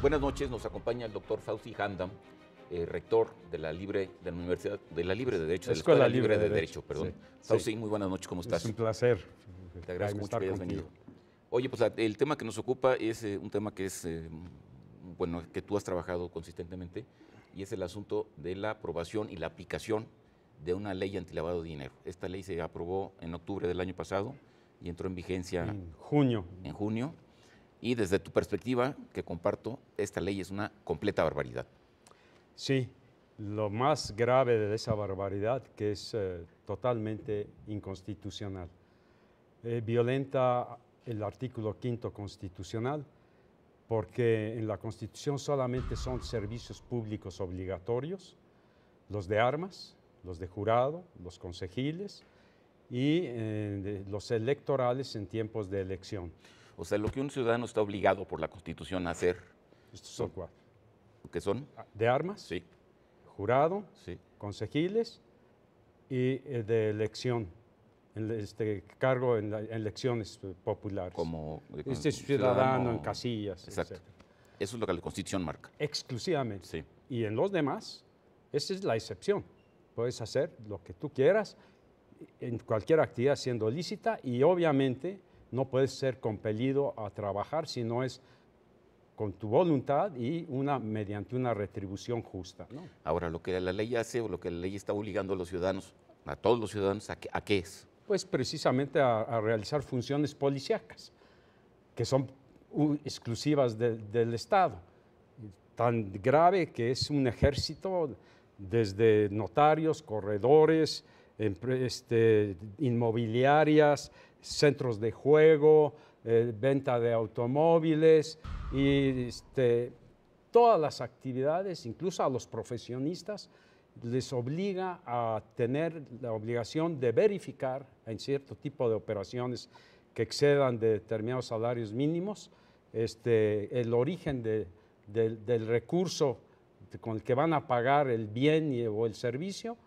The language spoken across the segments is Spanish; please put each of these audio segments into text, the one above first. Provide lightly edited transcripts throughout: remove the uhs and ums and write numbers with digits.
Buenas noches, nos acompaña el doctor Fauzi Handam, rector de la Universidad de la Libre de Derecho, de la Escuela Libre de Derecho, perdón. Sí. Fauzi, sí. Muy buenas noches, ¿cómo estás? Es un placer. Te agradezco mucho que hayas venido. Oye, pues el tema que nos ocupa es un tema que es, bueno, que tú has trabajado consistentemente, y es el asunto de la aprobación y la aplicación de una ley antilavado de dinero. Esta ley se aprobó en octubre del año pasado y entró en vigencia en junio. Y desde tu perspectiva, que comparto, esta ley es una completa barbaridad. Sí, lo más grave de esa barbaridad que es totalmente inconstitucional. Violenta el artículo 5º constitucional porque en la Constitución solamente son servicios públicos obligatorios, los de armas, los de jurado, los concejiles y los electorales en tiempos de elección. O sea, lo que un ciudadano está obligado por la Constitución a hacer. Estos son cuatro. ¿Qué son? De armas, sí. Jurado, sí. Concejiles y de elección, cargo en elecciones populares. Como ciudadano en casillas. Exacto. Etc. Eso es lo que la Constitución marca. Exclusivamente. Sí. Y en los demás, esa es la excepción. Puedes hacer lo que tú quieras en cualquier actividad siendo lícita y obviamente no puedes ser compelido a trabajar si no es con tu voluntad y mediante una retribución justa, ¿no? Ahora, lo que la ley hace o lo que la ley está obligando a los ciudadanos, a todos los ciudadanos, ¿a qué es? Pues precisamente a realizar funciones policíacas, que son exclusivas del Estado. Tan grave que es un ejército desde notarios, corredores, inmobiliarias, centros de juego, venta de automóviles y todas las actividades, incluso a los profesionistas, les obliga a tener la obligación de verificar en cierto tipo de operaciones que excedan de determinados salarios mínimos, el origen del recurso con el que van a pagar el bien o el servicio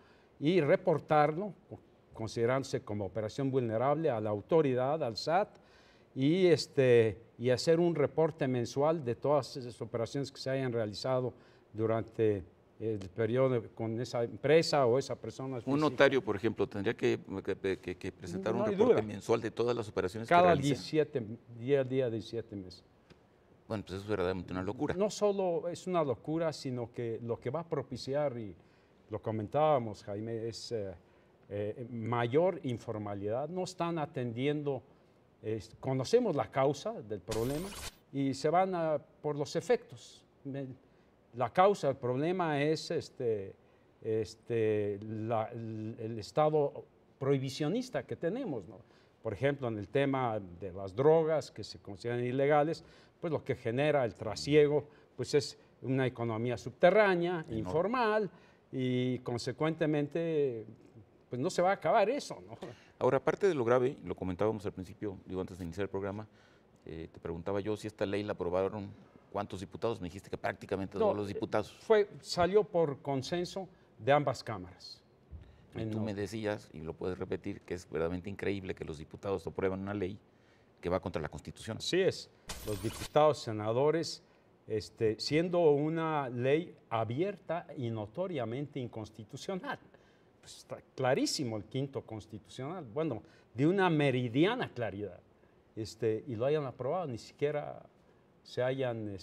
y reportarlo, considerándose como operación vulnerable a la autoridad, al SAT, y hacer un reporte mensual de todas esas operaciones que se hayan realizado durante el periodo con esa empresa o esa persona física. Un notario, por ejemplo, tendría que presentar un reporte mensual de todas las operaciones que realiza. Cada día 17 meses. Bueno, pues eso es verdaderamente una locura. No solo es una locura, sino que lo que va a propiciar, y lo comentábamos, Jaime, es mayor informalidad. No están atendiendo, conocemos la causa del problema y se van por los efectos. La causa del problema es el estado prohibicionista que tenemos, ¿no? Por ejemplo, en el tema de las drogas que se consideran ilegales, pues lo que genera el trasiego pues es una economía subterránea, informal, y consecuentemente pues no se va a acabar eso, ¿no? Ahora, aparte de lo grave, lo comentábamos al principio, digo, antes de iniciar el programa, te preguntaba yo si esta ley la aprobaron cuántos diputados. Me dijiste que prácticamente todos los diputados. Salió por consenso de ambas cámaras. Y tú me decías, y lo puedes repetir, que es verdaderamente increíble que los diputados aprueban una ley que va contra la Constitución. Así es, los diputados, senadores, siendo una ley abierta y notoriamente inconstitucional. Pues está clarísimo el 5º constitucional, bueno, de una meridiana claridad, y lo hayan aprobado, ni siquiera se hayan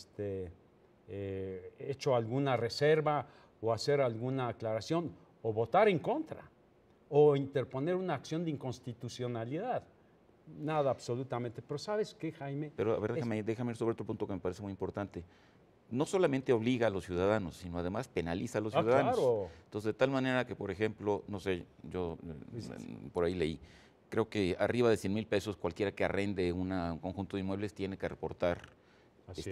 hecho alguna reserva o hacer alguna aclaración o votar en contra o interponer una acción de inconstitucionalidad. Nada, absolutamente. Pero ¿sabes qué, Jaime? Pero a ver, déjame ir sobre otro punto que me parece muy importante. No solamente obliga a los ciudadanos, sino además penaliza a los ciudadanos. Claro. Entonces, de tal manera que, por ejemplo, no sé, yo por ahí leí, creo que arriba de 100,000 pesos cualquiera que arrende un conjunto de inmuebles tiene que reportar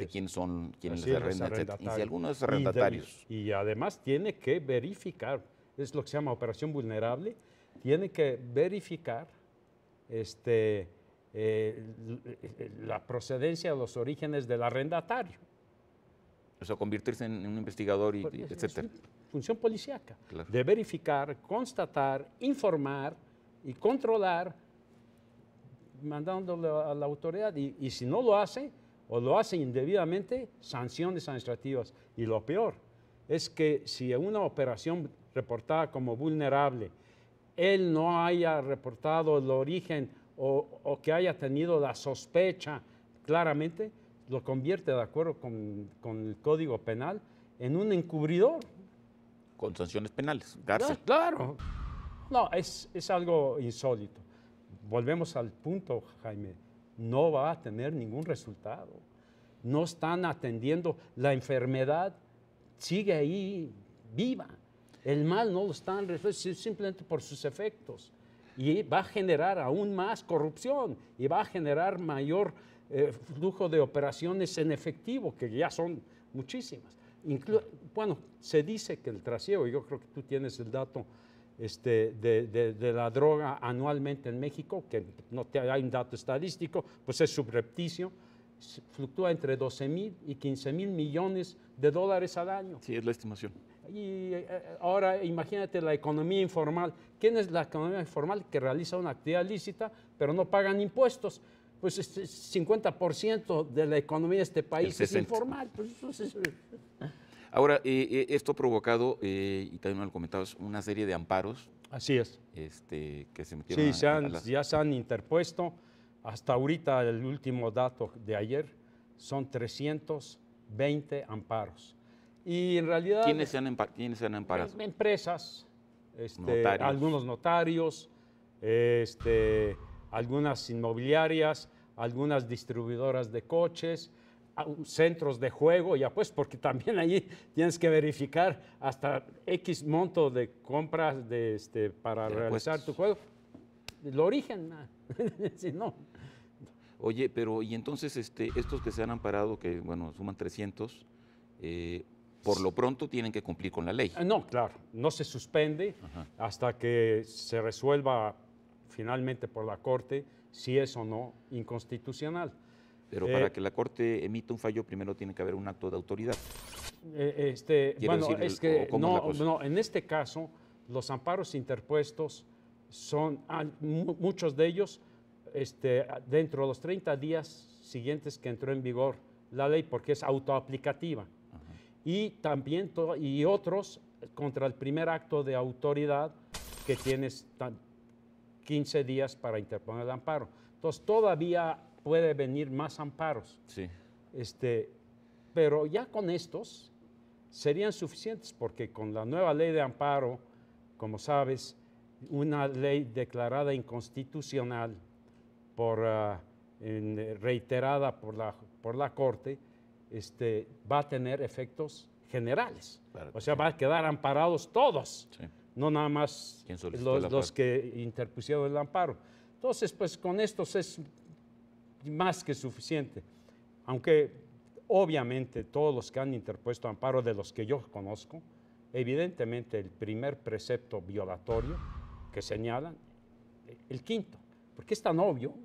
quiénes les arrendan, etc. Y si alguno de esos arrendatarios. Y además tiene que verificar, es lo que se llama operación vulnerable, tiene que verificar la procedencia de los orígenes del arrendatario. O sea, convertirse en un investigador, etcétera. Función policíaca, Claro. de verificar, constatar, informar y controlar, mandándole a la autoridad. Y si no lo hace, o lo hace indebidamente, sanciones administrativas. Y lo peor es que si una operación reportada como vulnerable, él no haya reportado el origen o que haya tenido la sospecha claramente, lo convierte, de acuerdo con el Código Penal, en un encubridor. Con sanciones penales, cárcel. Claro. No, es algo insólito. Volvemos al punto, Jaime. No va a tener ningún resultado. No están atendiendo. La enfermedad sigue ahí viva. El mal no lo están resolviendo simplemente por sus efectos. Y va a generar aún más corrupción y va a generar mayor flujo de operaciones en efectivo, que ya son muchísimas. Bueno, se dice que el trasiego, yo creo que tú tienes el dato de la droga anualmente en México, que no hay un dato estadístico, pues es subrepticio, fluctúa entre 12,000 y 15,000 millones de dólares al año. Sí, es la estimación. Y ahora imagínate la economía informal. ¿Quién es la economía informal? Que realiza una actividad lícita, pero no pagan impuestos. Pues 50% de la economía de este país es informal. Pues, ahora, esto ha provocado, y también me lo comentabas, una serie de amparos. Así es. Que se metieron ya se han interpuesto. Hasta ahorita, el último dato de ayer, son 320 amparos. Y en realidad... ¿Quiénes se han amparado? Empresas, notarios. Algunos notarios, algunas inmobiliarias, algunas distribuidoras de coches, centros de juego, ya pues, porque también allí tienes que verificar hasta X monto de compras para realizar tu juego. El origen, si no. Oye, pero y entonces estos que se han amparado, que bueno, suman 300, por lo pronto tienen que cumplir con la ley. No, claro, no se suspende hasta que se resuelva finalmente por la Corte si es o no inconstitucional. Pero para que la Corte emita un fallo, primero tiene que haber un acto de autoridad. Bueno, es que no, en este caso, los amparos interpuestos son, muchos de ellos, dentro de los 30 días siguientes que entró en vigor la ley, porque es autoaplicativa. Y también, y otros contra el primer acto de autoridad que tienes 15 días para interponer el amparo. Entonces, todavía puede venir más amparos. Sí. Pero ya con estos serían suficientes, porque con la nueva ley de amparo, como sabes, una ley declarada inconstitucional reiterada por la Corte, va a tener efectos generales. Claro, o sea, va a quedar amparados todos, no nada más los que interpusieron el amparo. Entonces, pues con estos es más que suficiente. Aunque obviamente todos los que han interpuesto amparo, de los que yo conozco, evidentemente el primer precepto violatorio que señalan, el quinto, porque es tan obvio.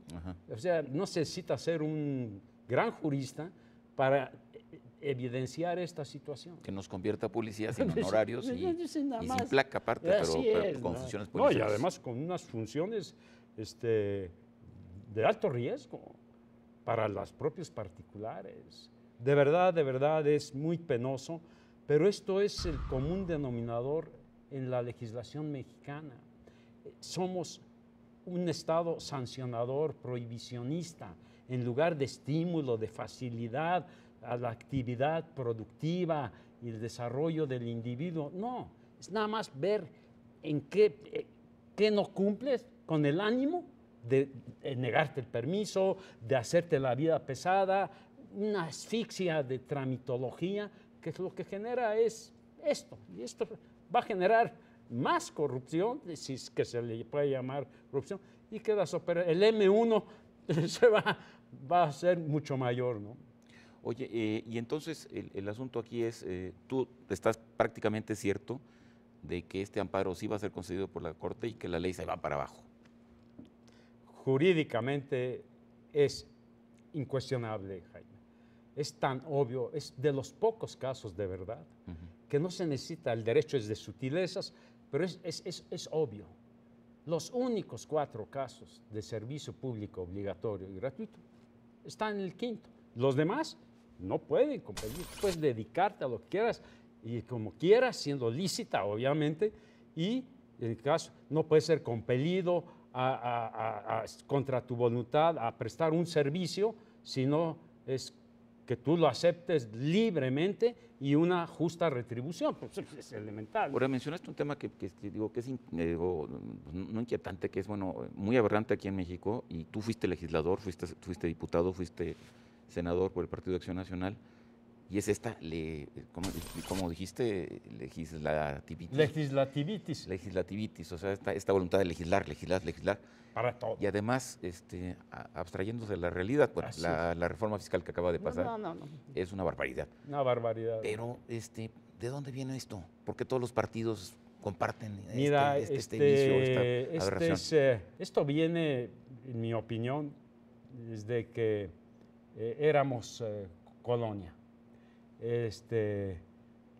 O sea, no se necesita ser un gran jurista para evidenciar esta situación. Que nos convierta a policías sin honorarios y sin placa aparte, pero con funciones policiales. No, y además con unas funciones de alto riesgo para los propios particulares. De verdad es muy penoso, pero esto es el común denominador en la legislación mexicana. Somos un Estado sancionador, prohibicionista, en lugar de estímulo, de facilidad a la actividad productiva y el desarrollo del individuo. No, es nada más ver en qué no cumples con el ánimo de negarte el permiso, de hacerte la vida pesada, una asfixia de tramitología, que lo que genera es esto. Y esto va a generar más corrupción, si es que se le puede llamar corrupción, y que el M1 va a ser mucho mayor, ¿no? Oye, y entonces el asunto aquí es, tú estás prácticamente cierto de que este amparo sí va a ser concedido por la Corte y que la ley se va para abajo. Jurídicamente es incuestionable, Jaime. es tan obvio, es de los pocos casos de verdad, que no se necesita, el derecho es de sutilezas, pero es obvio. Los únicos 4 casos de servicio público obligatorio y gratuito están en el quinto. Los demás no pueden competir. Puedes dedicarte a lo que quieras y como quieras, siendo lícita, obviamente, y en el caso no puedes ser compelido contra tu voluntad a prestar un servicio, sino es que tú lo aceptes libremente y una justa retribución, pues es elemental. Ahora, mencionaste un tema que digo que es no inquietante, que es muy aberrante aquí en México, y tú fuiste legislador, fuiste diputado, fuiste senador por el Partido de Acción Nacional, y es esta, como dijiste, legislativitis, o sea, esta voluntad de legislar. Para todo. Y además, abstrayéndose de la realidad, bueno, la reforma fiscal que acaba de pasar es una barbaridad. Una barbaridad. Pero, ¿de dónde viene esto? ¿Por qué todos los partidos comparten este vicio, esta aberración? Esto viene, en mi opinión, desde que éramos colonia.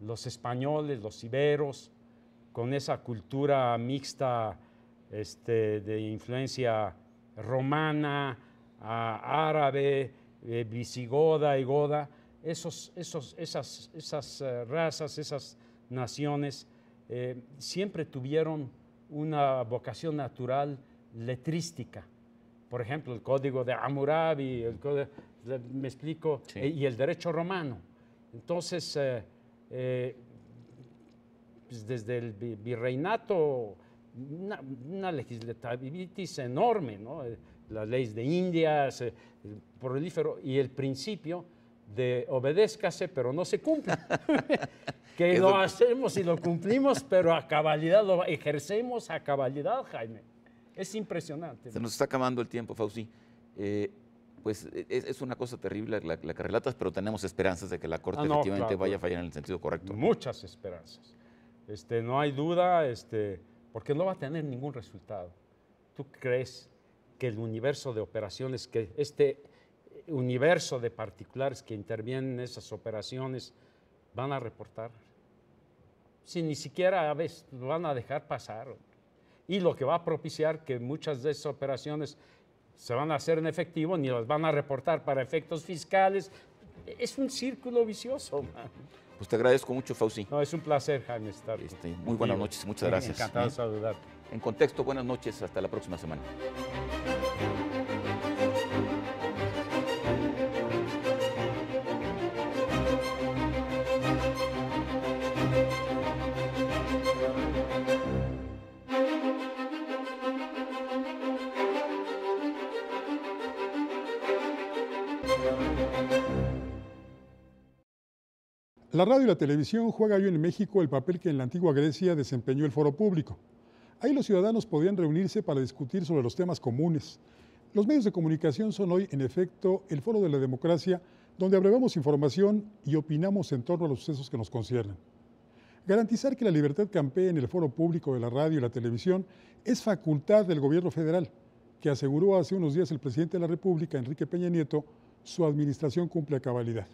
Los españoles, los iberos, con esa cultura mixta de influencia romana, árabe, visigoda y goda, esas razas, esas naciones siempre tuvieron una vocación natural letrística. Por ejemplo, el Código de Hammurabi, me explico, sí. Y el derecho romano. Entonces, pues desde el virreinato, una legislativitis enorme, ¿no? Las leyes de Indias, prolífero, y el principio de obedézcase, pero no se cumple. Que lo hacemos y lo cumplimos, pero a cabalidad, lo ejercemos a cabalidad, Jaime. Es impresionante. Se nos está acabando el tiempo, Fauci. Pues es una cosa terrible la que relatas, pero tenemos esperanzas de que la Corte efectivamente vaya a fallar en el sentido correcto. Muchas esperanzas. No hay duda, porque no va a tener ningún resultado. ¿Tú crees que el universo de operaciones, que este universo de particulares que intervienen en esas operaciones van a reportar? Si ni siquiera a veces lo van a dejar pasar. Y lo que va a propiciar que muchas de esas operaciones se van a hacer en efectivo, ni las van a reportar para efectos fiscales. Es un círculo vicioso, man. Pues te agradezco mucho, Fauci. No, es un placer, Jaime, estar muy buenas noches, muchas gracias. Encantado de saludarte. En Contexto, buenas noches, hasta la próxima semana. La radio y la televisión juegan hoy en México el papel que en la antigua Grecia desempeñó el foro público. Ahí los ciudadanos podían reunirse para discutir sobre los temas comunes. Los medios de comunicación son hoy, en efecto, el foro de la democracia, donde abrevamos información y opinamos en torno a los sucesos que nos conciernen. Garantizar que la libertad campee en el foro público de la radio y la televisión es facultad del gobierno federal, que aseguró hace unos días el presidente de la República, Enrique Peña Nieto, su administración cumple a cabalidad.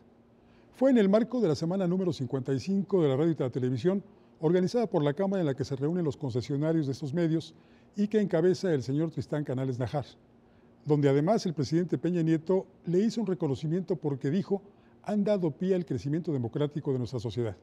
Fue en el marco de la semana número 55 de la radio y la televisión, organizada por la Cámara en la que se reúnen los concesionarios de estos medios y que encabeza el señor Tristán Canales Najar, donde además el presidente Peña Nieto le hizo un reconocimiento porque dijo han dado pie al crecimiento democrático de nuestra sociedad.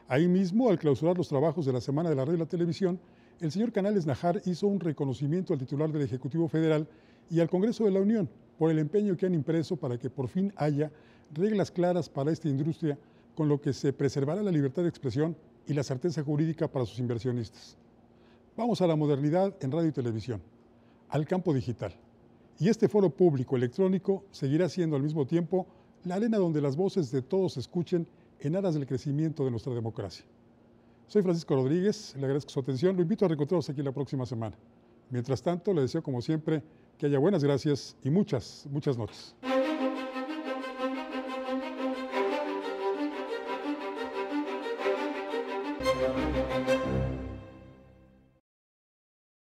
Ahí mismo, al clausurar los trabajos de la Semana de la Radio y la Televisión, el señor Canales Najar hizo un reconocimiento al titular del Ejecutivo Federal y al Congreso de la Unión por el empeño que han impreso para que por fin haya reglas claras para esta industria, con lo que se preservará la libertad de expresión y la certeza jurídica para sus inversionistas. Vamos a la modernidad en radio y televisión, al campo digital. Y este foro público electrónico seguirá siendo al mismo tiempo la arena donde las voces de todos se escuchen en aras del crecimiento de nuestra democracia. Soy Francisco Rodríguez, le agradezco su atención, lo invito a reencontrarnos aquí la próxima semana. Mientras tanto, le deseo como siempre que haya buenas gracias y muchas, muchas noches.